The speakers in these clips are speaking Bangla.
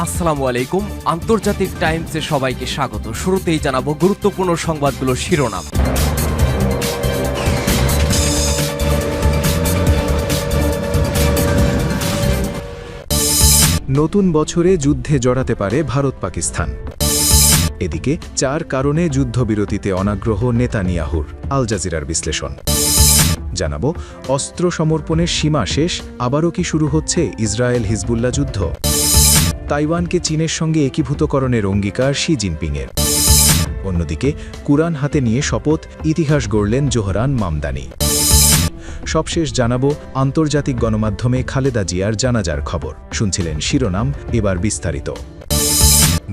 আসসালামু আলাইকুম। আন্তর্জাতিক টাইমসে সবাইকে স্বাগত। শুরুতেই জানাবো গুরুত্বপূর্ণ সংবাদগুলোর শিরোনাম। নতুন বছরে যুদ্ধে জড়াতে পারে ভারত পাকিস্তান। এদিকে 4 কারণে যুদ্ধবিরতিতে অনাগ্রহ নেতানিয়াহুর। আল জাজিরার বিশ্লেষণ। জানাবো অস্ত্র সমর্পণের সীমা শেষ, আবারও কি শুরু হচ্ছে ইসরায়েল হিজবুল্লাহ যুদ্ধ। তাইওয়ানকে চীনের সঙ্গে একীভূতকরণের অঙ্গীকার শি জিনপিংয়ের। অন্যদিকে কুরআন হাতে নিয়ে শপথ, ইতিহাস গড়লেন জোহরান মামদানি। সবশেষ জানাবো আন্তর্জাতিক গণমাধ্যমে খালেদা জিয়ার জানাজার খবর। শুনছিলেন শিরোনাম, এবার বিস্তারিত।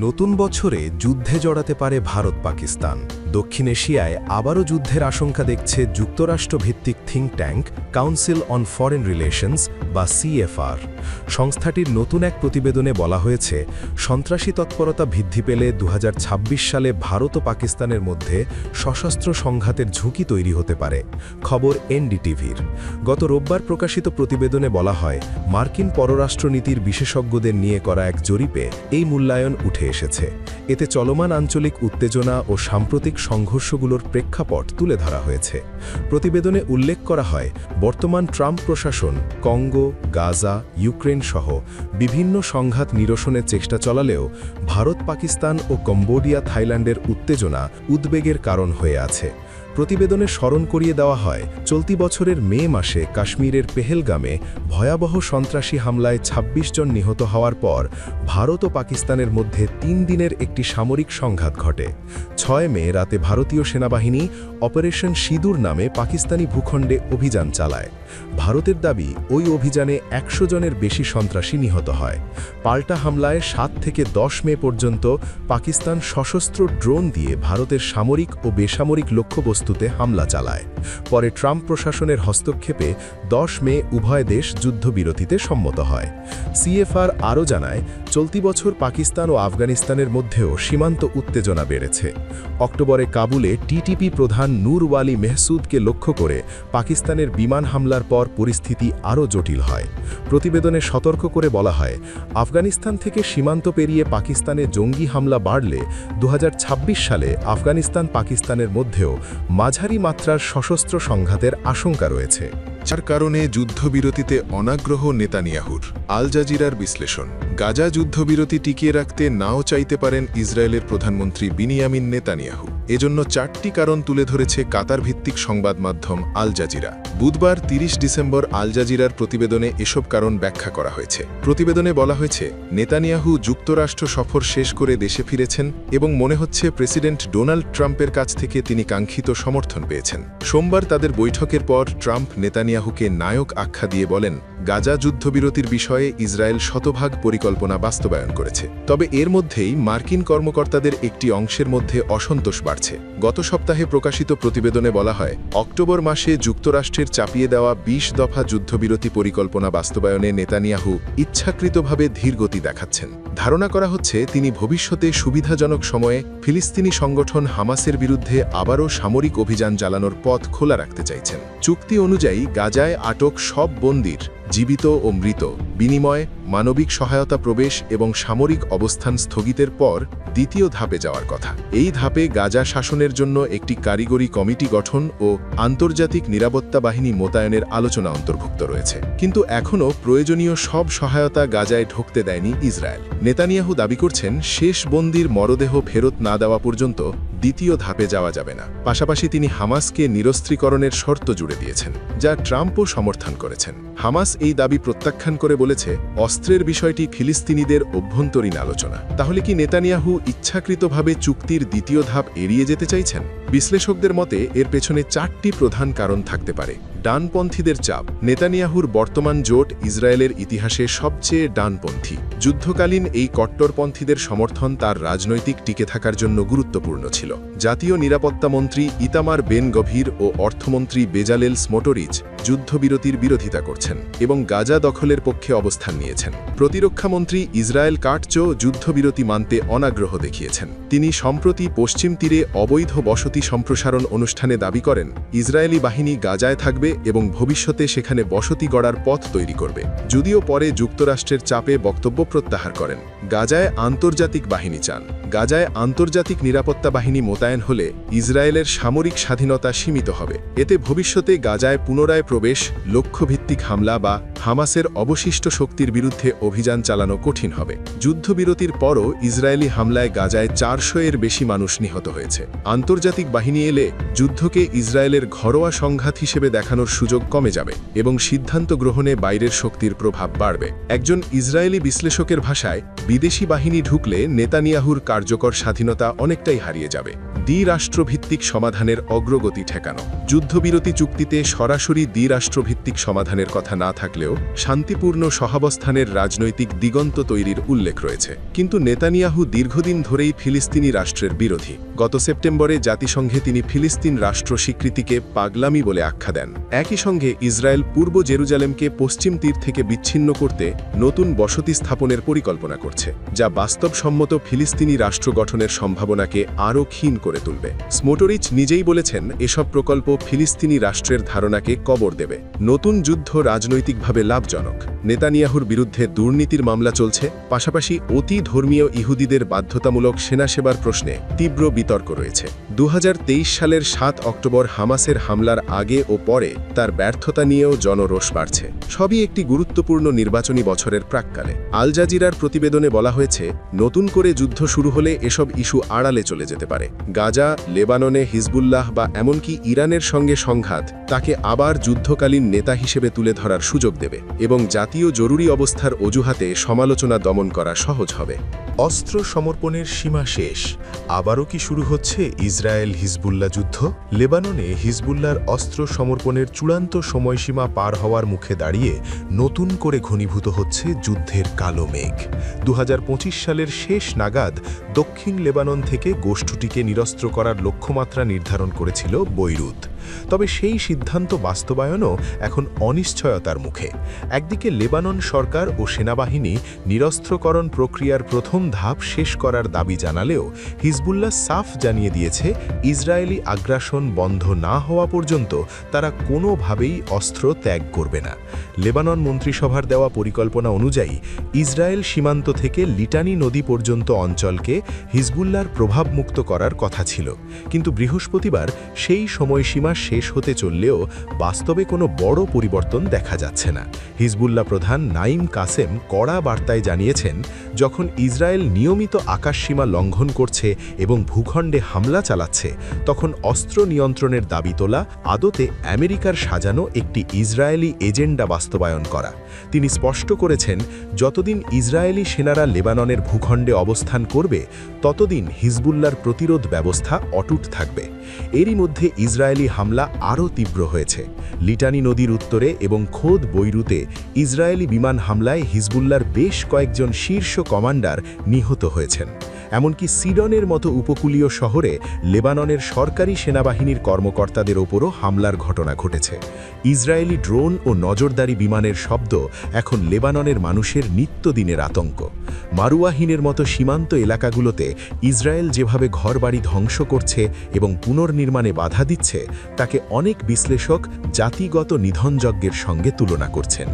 নতুন বছরে যুদ্ধে জড়াতে পারে ভারত পাকিস্তান। দক্ষিণ এশিয়ায় আবারও যুদ্ধের আশঙ্কা দেখছে যুক্তরাষ্ট্রভিত্তিক think tank council on foreign relations বা সিএফআর। সংস্থাটির নতুন এক প্রতিবেদনে বলা হয়েছে, সন্ত্রাসী তৎপরতা বৃদ্ধি পেলে 2026 সালে ভারত ও পাকিস্তানের মধ্যে সশস্ত্র সংঘাতের ঝুঁকি তৈরি হতে পারে। খবর এনডিটিভির। গত রোববার প্রকাশিত প্রতিবেদনে বলা হয়, মার্কিন পররাষ্ট্রনীতির বিশেষজ্ঞদের নিয়ে করা এক জরিপে এই মূল্যায়ন উঠে এসেছে। এতে চলমান আঞ্চলিক উত্তেজনা ও সাম্প্রতিক সংঘর্ষগুলোর প্রেক্ষাপট তুলে ধরা হয়েছে। প্রতিবেদনে উল্লেখ করা হয়, বর্তমান ট্রাম্প প্রশাসন কঙ্গো, গাজা, ইউক্রেন সহ বিভিন্ন সংঘাত নিরসনের চেষ্টা চালালেও ভারত, পাকিস্তান ও কম্বোডিয়া, থাইল্যান্ডের উত্তেজনা উদ্বেগের কারণ হয়ে আছে। প্রতিবেদনে স্মরণ করিয়ে দেওয়া হয়, চলতি বছরের মে মাসে কাশ্মীরের পেহেলগামে ভয়াবহ সন্ত্রাসী হামলায় ২৬ জন নিহত হওয়ার পর ভারত ও পাকিস্তানের মধ্যে ৩ দিনের একটি সামরিক সংঘাত ঘটে। ৬ মে রাতে ভারতীয় সেনাবাহিনী অপারেশন সিঁদুর নামে পাকিস্তানি ভূখণ্ডে অভিযান চালায়। ভারতের দাবি, ওই অভিযানে ১০০ জনের বেশি সন্ত্রাসী নিহত হয়। পাল্টা হামলায় ৭ থেকে ১০ মে পর্যন্ত পাকিস্তান সশস্ত্র ড্রোন দিয়ে ভারতের সামরিক ও বেসামরিক লক্ষ্যবস্তুতে হামলা চালায়। পরে ট্রাম্প প্রশাসনের হস্তক্ষেপে ১০ মে উভয় দেশ যুদ্ধবিরতিতে সম্মত হয়। সিএফআর আরও জানায়, চলতি বছর পাকিস্তান ও আফগানিস্তানের মধ্যেও সীমান্ত উত্তেজনা বেড়েছে। অক্টোবরে কাবুলে টিটিপি প্রধান নূর ওয়ালি মেহসুদকে লক্ষ্য করে পাকিস্তানের বিমান হামলার পর পরিস্থিতি আরও জটিল হয়। প্রতিবেদনে সতর্ক করে বলা হয়, আফগানিস্তান থেকে সীমান্ত পেরিয়ে পাকিস্তানে জঙ্গি হামলা বাড়লে 2026 সালে আফগানিস্তান পাকিস্তানের মধ্যেও মাঝারি মাত্রার সশস্ত্র সংঘাতের আশঙ্কা রয়েছে। 4 কারণে যুদ্ধবিরতিতে অনাগ্রহ নেতানিয়াহুর। আল জাজিরার বিশ্লেষণ। গাজা যুদ্ধবিরতি টিকিয়ে রাখতে নাও চাইতে পারেন ইসরায়েলের প্রধানমন্ত্রী বিনিয়ামিন নেতানিয়াহু। এজন্য 4টি কারণ তুলে ধরেছে কাতার ভিত্তিক সংবাদ মাধ্যম আল জাজিরা। বুধবার 30 ডিসেম্বর আল জাজিরার প্রতিবেদনে এসব কারণ ব্যাখ্যা করা হয়েছে। প্রতিবেদনে বলা হয়েছে, নেতানিয়াহু যুক্তরাষ্ট্র সফর শেষ করে দেশে ফিরেছেন এবং মনে হচ্ছে প্রেসিডেন্ট ডোনাল্ড ট্রাম্পের কাছ থেকে তিনি কাঙ্ক্ষিত সমর্থন পেয়েছেন। সোমবার তাদের বৈঠকের পর ট্রাম্প নেতানিয়াহুকে নায়ক আখ্যা দিয়ে বলেন, গাজা যুদ্ধবিরতির বিষয়ে ইসরায়েল শতভাগ পরিকল্পনা বাস্তবায়ন করেছে। তবে এর মধ্যেই মার্কিন কর্মকর্তাদের একটি অংশের মধ্যে অসন্তোষ বাড়ছে। গত সপ্তাহে প্রকাশিত প্রতিবেদনে বলা হয়, অক্টোবর মাসে যুক্তরাষ্ট্রের চাপিয়ে দেওয়া 20 দফা যুদ্ধবিরতি পরিকল্পনা বাস্তবায়নে নেতানিয়াহু ইচ্ছাকৃতভাবে ধীরগতি দেখাচ্ছেন। ধারণা করা হচ্ছে, তিনি ভবিষ্যতে সুবিধাজনক সময়ে ফিলিস্তিনি সংগঠন হামাসের বিরুদ্ধে আবারও সামরিক অভিযান চালানোর পথ খোলা রাখতে চাইছেন। চুক্তি অনুযায়ী গাজায় আটক সব বন্দীর, জীবিত ও মৃত, বিনিময়, মানবিক সহায়তা প্রবেশ এবং সামরিক অবস্থান স্থগিতের পর দ্বিতীয় ধাপে যাওয়ার কথা। এই ধাপে গাজা শাসনের জন্য একটি কারিগরি কমিটি গঠন ও আন্তর্জাতিক নিরাপত্তা বাহিনী মোতায়েনের আলোচনা অন্তর্ভুক্ত রয়েছে। কিন্তু এখনও প্রয়োজনীয় সব সহায়তা গাজায় ঢুকতে দেয়নি ইসরায়েল। নেতানিয়াহু দাবি করছেন, শেষ বন্দির মরদেহ ফেরত না দেওয়া পর্যন্ত দ্বিতীয় ধাপে যাওয়া যাবে না। পাশাপাশি তিনি হামাসকে নিরস্ত্রীকরণের শর্ত জুড়ে দিয়েছেন, যা ট্রাম্পও সমর্থন করেছেন। হামাস এই দাবি প্রত্যাখ্যান করে বলেছে, অস্ত্রের বিষয়টি ফিলিস্তিনিদের অভ্যন্তরীণ আলোচনা। তাহলে কি নেতানিয়াহু ইচ্ছাকৃতভাবে চুক্তির দ্বিতীয় ধাপ এড়িয়ে যেতে চাইছেন? বিশ্লেষকদের মতে এর পেছনে 4টি প্রধান কারণ থাকতে পারে। ডানপন্থীদের চাপ। নেতানিয়াহুর বর্তমান জোট ইসরায়েলের ইতিহাসে সবচেয়ে ডানপন্থী। যুদ্ধকালীন এই কট্টরপন্থীদের সমর্থন তার রাজনৈতিক টিকে থাকার জন্য গুরুত্বপূর্ণ ছিল। জাতীয় নিরাপত্তা মন্ত্রী ইতামার বেন গভীর ও অর্থমন্ত্রী বেজালেল স্মোটরিচ যুদ্ধবিরতির বিরোধিতা করছেন এবং গাজা দখলের পক্ষে অবস্থান নিয়েছেন। প্রতিরক্ষামন্ত্রী ইসরায়েল কাটজো যুদ্ধবিরতি মানতে অনাগ্রহ দেখিয়েছেন। তিনি সম্প্রতি পশ্চিম তীরে অবৈধ বসতি শান্তি সম্প্রসারণ অনুষ্ঠানে দাবি করেন ইসরায়েলি বাহিনী গাজায় থাকবে এবং ভবিষ্যতে সেখানে বসতি গড়ার পথ তৈরি করবে, যদিও পরে যুক্তরাষ্ট্রের চাপে বক্তব্য প্রত্যাহার করেন। গাজায় আন্তর্জাতিক বাহিনী চান। গাজায় আন্তর্জাতিক নিরাপত্তা বাহিনী মোতায়েন হলে ইসরায়েলের সামরিক স্বাধীনতা সীমিত হবে। এতে ভবিষ্যতে গাজায় পুনরায় প্রবেশ, লক্ষ্যভিত্তিক হামলা বা হামাসের অবশিষ্ট শক্তির বিরুদ্ধে অভিযান চালানো কঠিন হবে। যুদ্ধবিরতির পরও ইসরায়েলি হামলায় গাজায় 400-এর বেশি মানুষ নিহত হয়েছে। আন্তর্জাতিক বাহিনী এলে যুদ্ধকে ইসরায়েলের ঘরোয়া সংঘাত হিসেবে দেখানোর সুযোগ কমে যাবে এবং সিদ্ধান্ত গ্রহণে বাইরের শক্তির প্রভাব বাড়বে। একজন ইসরায়েলি বিশ্লেষকের ভাষায়, বিদেশি বাহিনী ঢুকলে নেতানিয়াহুর কার্যকর স্বাধীনতা অনেকটাই হারিয়ে যাবে। দ্বিরাষ্ট্রভিত্তিক সমাধানের অগ্রগতি ঠেকানো। যুদ্ধবিরতি চুক্তিতে সরাসরি দ্বিরাষ্ট্রভিত্তিক সমাধানের কথা না থাকলেও শান্তিপূর্ণ সহাবস্থানের রাজনৈতিক দিগন্ত তৈরির উল্লেখ রয়েছে। কিন্তু নেতানিয়াহু দীর্ঘদিন ধরেই ফিলিস্তিনি রাষ্ট্রের বিরোধী। গত সেপ্টেম্বরে জাতিসংঘে তিনি ফিলিস্তিন রাষ্ট্র স্বীকৃতিকে পাগলামি বলে আখ্যা দেন। একই সঙ্গে ইসরায়েল পূর্ব জেরুজালেমকে পশ্চিম তীর থেকে বিচ্ছিন্ন করতে নতুন বসতি স্থাপনের পরিকল্পনা করছে, যা বাস্তবসম্মত ফিলিস্তিনি রাষ্ট্র গঠনের সম্ভাবনাকে আরও ক্ষীণ করে তুলবে। স্মোটরিচ নিজেই বলেছেন, এসব প্রকল্প ফিলিস্তিনি রাষ্ট্রের ধারণাকে কবর দেবে। নতুন যুদ্ধ রাজনৈতিকভাবে লাভজনক। নেতানিয়াহুর বিরুদ্ধে দুর্নীতির মামলা চলছে, পাশাপাশি অতি ধর্মীয় ইহুদিদের বাধ্যতামূলক সেনা সেবার প্রশ্নে তীব্র বিতর্ক রয়েছে। 2023 সালের 7 অক্টোবর হামাসের হামলার আগে ও পরে তার ব্যর্থতা নিয়েও জনরোষ বাড়ছে। সবই একটি গুরুত্বপূর্ণ নির্বাচনী বছরের প্রাক্কালে। আল জাজিরার প্রতিবেদনে বলা হয়েছে, নতুন করে যুদ্ধ শুরু হলে এসব ইস্যু আড়ালে চলে যেতে পারে। গাজা, লেবাননে হিজবুল্লাহ বা এমনকি ইরানের সঙ্গে সংঘাত তাকে আবার যুদ্ধকালীন নেতা হিসেবে তুলে ধরার সুযোগ দেবে এবং জাতীয় জরুরি অবস্থার অজুহাতে সমালোচনা দমন করা সহজ হবে। অস্ত্র সমর্পণের সীমা শেষ। আবারও কি শুরু হচ্ছে ইসরায়েল হিজবুল্লাহ যুদ্ধ? লেবাননে হিজবুল্লাহর অস্ত্র সমর্পণের চূড়ান্ত সময়সীমা পার হওয়ার মুখে দাঁড়িয়ে নতুন করে ঘনীভূত হচ্ছে যুদ্ধের কালো মেঘ। 2025 সালের শেষ নাগাদ দক্ষিণ লেবানন থেকে গোষ্ঠীটিকে নিরস্ত্র করার লক্ষ্যমাত্রা নির্ধারণ করেছিল বৈরুত। তবে সেই সিদ্ধান্ত বাস্তবায়নও এখন অনিশ্চয়তার মুখে। একদিকে লেবানন সরকার ও সেনাবাহিনী নিরস্ত্রকরণ প্রক্রিয়ার প্রথম ধাপ শেষ করার দাবি জানালেও হিজবুল্লাহ সাফ জানিয়ে দিয়েছে, ইসরায়েলি আগ্রাসন বন্ধ না হওয়া পর্যন্ত তারা কোনোভাবেই অস্ত্র ত্যাগ করবে না। লেবানন মন্ত্রিসভার দেওয়া পরিকল্পনা অনুযায়ী ইসরায়েল সীমান্ত থেকে লিটানি নদী পর্যন্ত অঞ্চলকে হিজবুল্লাহর প্রভাবমুক্ত করার কথা ছিল, কিন্তু বৃহস্পতিবার সেই সময়সীমা শেষ হতে চললেও বাস্তবে কোনো বড় পরিবর্তন দেখা যাচ্ছে না। হিজবুল্লাহ প্রধান নাইম কাসেম কড়া বার্তায় জানিয়েছেন, যখন ইসরায়েল নিয়মিত আকাশসীমা লঙ্ঘন করছে এবং ভূখণ্ডে হামলা চালাচ্ছে, তখন অস্ত্র নিয়ন্ত্রণের দাবি তোলা আদতে আমেরিকার সাজানো একটি ইসরায়েলি এজেন্ডা বাস্তবায়ন করা। তিনি স্পষ্ট করেছেন, যতদিন ইসরায়েলি সেনারা লেবাননের ভূখণ্ডে অবস্থান করবে, ততদিন হিজবুল্লাহর প্রতিরোধ ব্যবস্থা অটুট থাকবে। এরই মধ্যে ইসরায়েলি হামলা আরও তীব্র হয়েছে। লিটানি নদীর উত্তরে এবং খোদ বৈরুতে ইসরায়েলি বিমান হামলায় হিজবুল্লাহর বেশ কয়েকজন শীর্ষ কমান্ডার নিহত হয়েছেন। এমনকি সিডনের মতো উপকূলীয় শহরে লেবাননের সরকারি সেনাবাহিনীর কর্মকর্তাদের ওপরও হামলার ঘটনা ঘটেছে। ইসরায়েলি ড্রোন ও নজরদারি বিমানের শব্দ এখন লেবাননের মানুষের নিত্যদিনের আতঙ্ক। মারুয়াহিনের মতো সীমান্ত এলাকাগুলোতে ইসরায়েল যেভাবে ঘরবাড়ি ধ্বংস করছে এবং পুনর্নির্মাণে বাধা দিচ্ছে, তাকে অনেক বিশ্লেষক জাতিগত নিধনযজ্ঞের সঙ্গে তুলনা করছেন।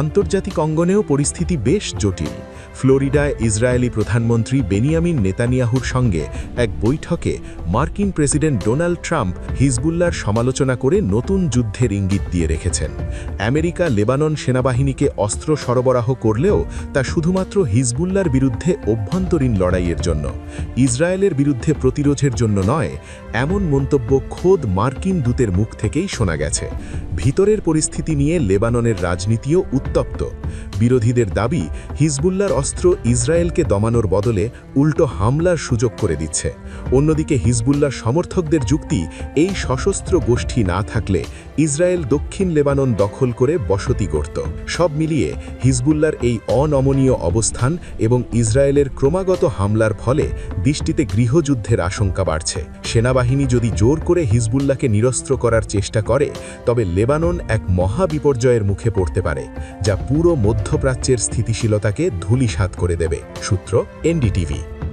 আন্তর্জাতিক অঙ্গনেও পরিস্থিতি বেশ জটিল। ফ্লোরিডায় ইসরায়েলি প্রধানমন্ত্রী বেনিয়ামিন নেতানিয়াহুর সঙ্গে এক বৈঠকে মার্কিন প্রেসিডেন্ট ডোনাল্ড ট্রাম্প হিজবুল্লাহর সমালোচনা করে নতুন যুদ্ধের ইঙ্গিত দিয়ে রেখেছেন। আমেরিকা লেবানন সেনাবাহিনীকে অস্ত্র সরবরাহ করলেও তা শুধুমাত্র হিজবুল্লাহর বিরুদ্ধে অভ্যন্তরীণ লড়াইয়ের জন্য, ইসরায়েলের বিরুদ্ধে প্রতিরোধের জন্য নয়, এমন মন্তব্য খোদ মার্কিন দূতের মুখ থেকেই শোনা গেছে। ভিতরের পরিস্থিতি নিয়ে লেবাননের রাজনীতিও উত্তপ্ত। বিরোধীদের দাবি, হিজবুল্লাহর অস্ত্র ইসরায়েলকে দমানোর বদলে উল্টো হামলার সুযোগ করে দিচ্ছে। অন্যদিকে হিজবুল্লাহর সমর্থকদের যুক্তি, এই সশস্ত্র গোষ্ঠী না থাকলে ইসরায়েল দক্ষিণ লেবানন দখল করে বসতি গড়ত। সব মিলিয়ে হিজবুল্লাহর এই অনমনীয় অবস্থান এবং ইসরায়েলের ক্রমাগত হামলার ফলে দেশটিতে গৃহযুদ্ধের আশঙ্কা বাড়ছে। সেনাবাহিনী যদি জোর করে হিজবুল্লাহকে নিরস্ত্র করার চেষ্টা করে, তবে লেবানন এক মহা বিপর্যয়ের মুখে পড়তে পারে, যা পুরো মধ্যপ্রাচ্যের স্থিতিশীলতাকে ধূলিসাৎ করে দেবে। সূত্র NDTV।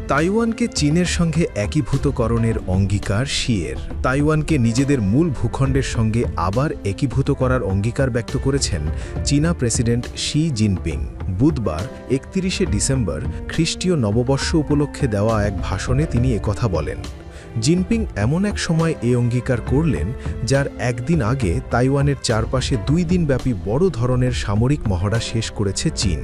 তাইওয়ানকে চীনের সঙ্গে একীভূতকরণের অঙ্গীকার শিয়ের। তাইওয়ানকে নিজেদের মূল ভূখণ্ডের সঙ্গে আবার একীভূত করার অঙ্গীকার ব্যক্ত করেছেন চীনা প্রেসিডেন্ট শি জিনপিং। বুধবার 31শে ডিসেম্বর খ্রিস্টীয় নববর্ষ উপলক্ষে দেওয়া এক ভাষণে তিনি একথা বলেন। জিনপিং এমন এক সময় এ অঙ্গীকার করলেন যার একদিন আগে তাইওয়ানের চারপাশে 2 দিনব্যাপী বড় ধরনের সামরিক মহড়া শেষ করেছে চীন।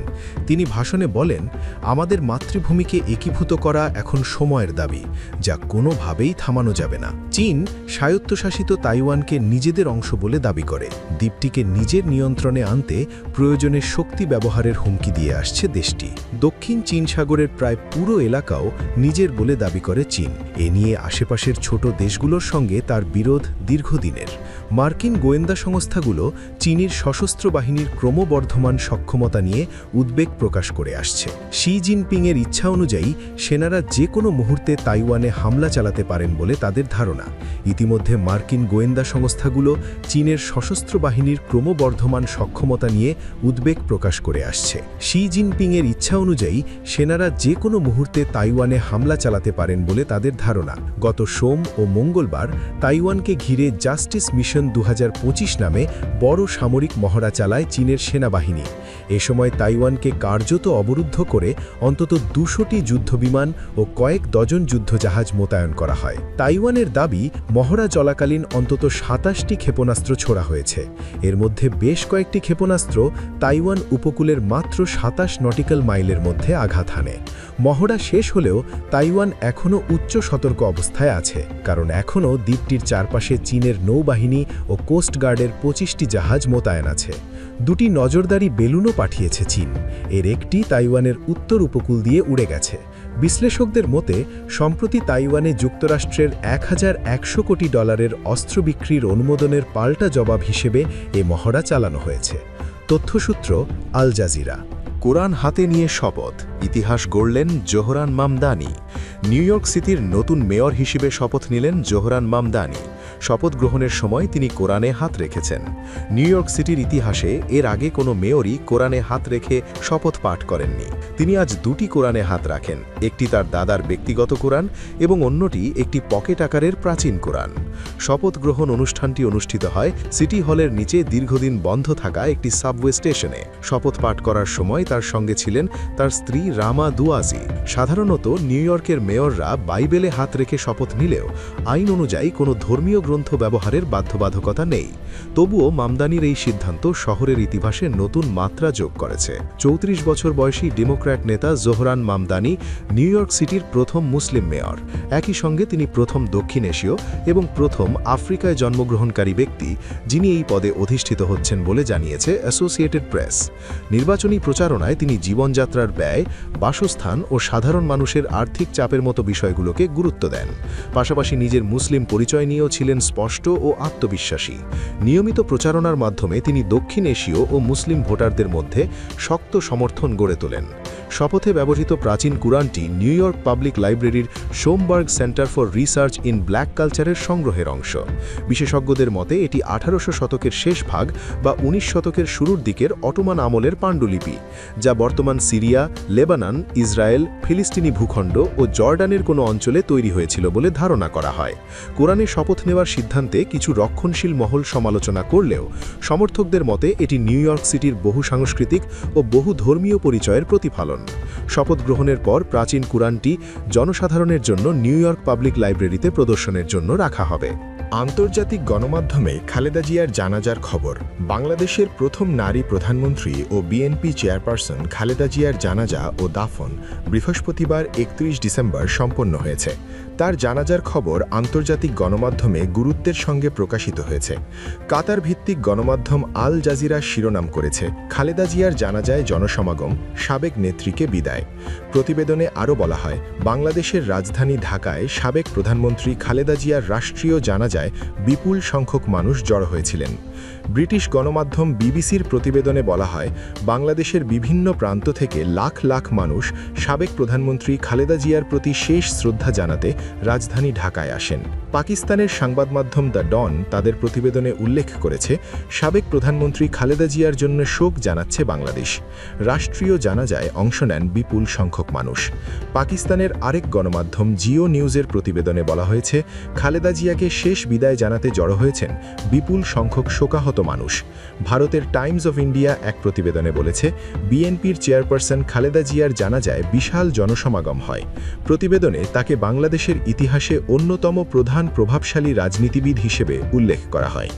তিনি ভাষণে বলেন, আমাদের মাতৃভূমিকে একীভূত করা এখন সময়ের দাবি, যা কোনোভাবেই থামানো যাবে না। চীন স্বায়ত্তশাসিত তাইওয়ানকে নিজেদের অংশ বলে দাবি করে। দ্বীপটিকে নিজের নিয়ন্ত্রণে আনতে প্রয়োজনে শক্তি ব্যবহারের হুমকি দিয়ে আসছে দেশটি। দক্ষিণ চীন সাগরের প্রায় পুরো এলাকাও নিজের বলে দাবি করে চীন। এ নিয়ে আশেপাশের ছোট দেশগুলোর সঙ্গে তার বিরোধ দীর্ঘদিনের। মার্কিন গোয়েন্দা সংস্থাগুলো চীনের সশস্ত্র বাহিনীর ক্রমবর্ধমান সক্ষমতা নিয়ে উদ্বেগ প্রকাশ করে আসছে। শি জিনপিংয়ের ইচ্ছা অনুযায়ী সেনারা যে কোনো মুহূর্তে তাইওয়ানে হামলা চালাতে পারেন বলে তাদের ধারণা। ইতিমধ্যে মার্কিন গোয়েন্দা সংস্থাগুলো চীনের সশস্ত্র বাহিনীর ক্রমবর্ধমান সক্ষমতা নিয়ে উদ্বেগ প্রকাশ করে আসছে। শি জিনপিংয়ের ইচ্ছা অনুযায়ী সেনারা যে কোনো মুহূর্তে তাইওয়ানে হামলা চালাতে পারেন বলে তাদের ধারণা। গত সোম ও মঙ্গলবার তাইওয়ানকে ঘিরে জাস্টিস মিশন 2025 নামে বড় সামরিক মহড়া চালায় চীনের সেনাবাহিনী। এ সময় তাইওয়ানকে কার্যত অবরুদ্ধ করে অন্তত 200টি যুদ্ধবিমান ও কয়েক ডজন যুদ্ধজাহাজ মোতায়েন করা হয়। তাইওয়ানের দাবি, মহড়া চলাকালীন অন্তত 27টি ক্ষেপণাস্ত্র ছোড়া হয়েছে। এর মধ্যে বেশ কয়েকটি ক্ষেপণাস্ত্র তাইওয়ান উপকূলের মাত্র 27 নটিক্যাল মাইলের মধ্যে আঘাত হানে। মহড়া শেষ হলেও তাইওয়ান এখনও উচ্চ সতর্ক অবস্থায় আছে, কারণ এখনও দ্বীপটির চারপাশে চীনের নৌবাহিনী ও কোস্টগার্ডের 25টি জাহাজ মোতায়েন আছে। 2টি নজরদারি বেলুনও পাঠিয়েছে চীন। এর একটি তাইওয়ানের উত্তর উপকূল দিয়ে উড়ে গেছে। বিশ্লেষকদের মতে সম্প্রতি তাইওয়ানে যুক্তরাষ্ট্রের $1100 কোটি অস্ত্র বিক্রির অনুমোদনের পাল্টা জবাব হিসেবে এ মহড়া চালানো হয়েছে। তথ্যসূত্র আল জাজিরা। কোরআন হাতে নিয়ে শপথ, ইতিহাস গড়লেন জোহরান মামদানি। নিউ ইয়র্ক সিটির নতুন মেয়র হিসেবে শপথ নিলেন জোহরান মামদানি। শপথ গ্রহণের সময় তিনি কোরআনে হাত রেখেছেন। নিউ ইয়র্ক সিটির ইতিহাসে এর আগে কোনো মেয়রই কোরআনে হাত রেখে শপথ পাঠ করেননি। তিনি আজ 2টি কোরআনে হাত রাখেন, একটি তার দাদার ব্যক্তিগত কোরআন এবং অন্যটি একটি পকেট আকারের প্রাচীন কোরআন। শপথ গ্রহণ অনুষ্ঠানটি অনুষ্ঠিত হয় সিটি হলের নিচে দীর্ঘদিন বন্ধ থাকা একটি সাবওয়ে স্টেশনে। শপথ পাঠ করার সময় তার সঙ্গে ছিলেন তার স্ত্রী রামা দুয়াজি। সাধারণত নিউ ইয়র্কের মেয়ররা বাইবেলে হাত রেখে শপথ নিলেও আইন অনুযায়ী কোনো ধর্মীয় গ্রন্থ ব্যবহারের বাধ্যবাধকতা নেই। তবুও মামদানির এই সিদ্ধান্ত শহরের ইতিহাসে নতুন মাত্রা যোগ করেছে। 34 বছর বয়সী ডেমোক্র্যাট নেতা জোহরান মামদানি নিউ ইয়র্ক সিটির প্রথম মুসলিম মেয়র। একই সঙ্গে তিনি প্রথম দক্ষিণ এশীয় এবং প্রথম আফ্রিকায় জন্মগ্রহণকারী ব্যক্তি যিনি এই পদে অধিষ্ঠিত হচ্ছেন বলে জানিয়েছে অ্যাসোসিয়েটেড প্রেস। নির্বাচনী প্রচারণায় তিনি জীবনযাত্রার ব্যয়, বাসস্থান ও সাধারণ মানুষের আর্থিক চাপের মতো বিষয়গুলোকে গুরুত্ব দেন। পাশাপাশি নিজের মুসলিম পরিচয় নিয়েও ছিলেন স্পষ্ট ও আত্মবিশ্বাসী। নিয়মিত প্রচারণার মাধ্যমে তিনি দক্ষিণ এশীয় ও মুসলিম ভোটারদের মধ্যে শক্ত সমর্থন গড়ে তোলেন। শপথে ব্যবহৃত প্রাচীন কুরআনটি নিউ ইয়র্ক পাবলিক লাইব্রেরির Schomburg centre for research in black কালচারের সংগ্রহের অংশ। বিশেষজ্ঞদের মতে এটি 1800 শতকের শেষ ভাগ বা 19 শতকের শুরুর দিকের অটোমান আমলের পাণ্ডুলিপি, যা বর্তমান সিরিয়া, লেবানন, ইসরায়েল, ফিলিস্তিনি ভূখণ্ড ও জর্ডানের কোনো অঞ্চলে তৈরি হয়েছিল বলে ধারণা করা হয়। কোরআনে শপথ নেওয়ার সিদ্ধান্তে কিছু রক্ষণশীল মহল সমালোচনা করলেও সমর্থকদের মতে এটি নিউ ইয়র্ক সিটির বহু সাংস্কৃতিক ও বহু ধর্মীয় পরিচয়ের প্রতিফলন। শপথ গ্রহণের পর প্রাচীন কুরআনটি জনসাধারণের জন্য নিউ ইয়র্ক পাবলিক লাইব্রেরিতে প্রদর্শনের জন্য রাখা হবে। আন্তর্জাতিক গণমাধ্যমে খালেদা জিয়ার জানাজার খবর। বাংলাদেশের প্রথম নারী প্রধানমন্ত্রী ও বিএনপি চেয়ারপারসন খালেদা জিয়ার জানাজা ও দাফন বৃহস্পতিবার 31 ডিসেম্বর সম্পন্ন হয়েছে। তার জানাজার খবর আন্তর্জাতিক গণমাধ্যমে গুরুত্বের সঙ্গে প্রকাশিত হয়েছে। কাতার ভিত্তিক গণমাধ্যম আল জাজিরা শিরোনাম করেছে, খালেদা জিয়ার জানাজায় জনসমাগম, সাবেক নেত্রীকে বিদায়। প্রতিবেদনে আরও বলা হয়, বাংলাদেশের রাজধানী ঢাকায় সাবেক প্রধানমন্ত্রী খালেদা জিয়ার রাষ্ট্রীয় জানাজায় বিপুল সংখ্যক মানুষ জড়ো হয়েছিলেন। ব্রিটিশ গণমাধ্যম বিবিসির প্রতিবেদনে বলা হয়, বাংলাদেশের বিভিন্ন প্রান্ত থেকে লাখ লাখ মানুষ সাবেক প্রধানমন্ত্রী খালেদা জিয়ার প্রতি শেষ শ্রদ্ধা জানাতে রাজধানী ঢাকায় আসেন। পাকিস্তানের সংবাদ মাধ্যম দ্য ডন তাদের প্রতিবেদনে উল্লেখ করেছে, সাবেক প্রধানমন্ত্রী খালেদা জিয়ার জন্য শোক জানাচ্ছে বাংলাদেশ। রাষ্ট্রীয় জানাজায় অংশ নেন বিপুল সংখ্যক মানুষ। পাকিস্তানের আরেক গণমাধ্যম জিও নিউজের প্রতিবেদনে বলা হয়েছে, খালেদা জিয়াকে শেষ বিদায় জানাতে জড়ো হয়েছেন বিপুল সংখ্যক শোকাহত মানুষ। ভারতের টাইমস অফ ইন্ডিয়া এক প্রতিবেদনে বলেছে, বিএনপির চেয়ারপারসন খালেদা জিয়ার জানাজায় বিশাল জনসমাগম হয়। প্রতিবেদনে তাকে বাংলাদেশের ইতিহাসে অন্যতম প্রধান প্রভাবশালী রাজনীতিবিদ হিসেবে উল্লেখ করা হয়।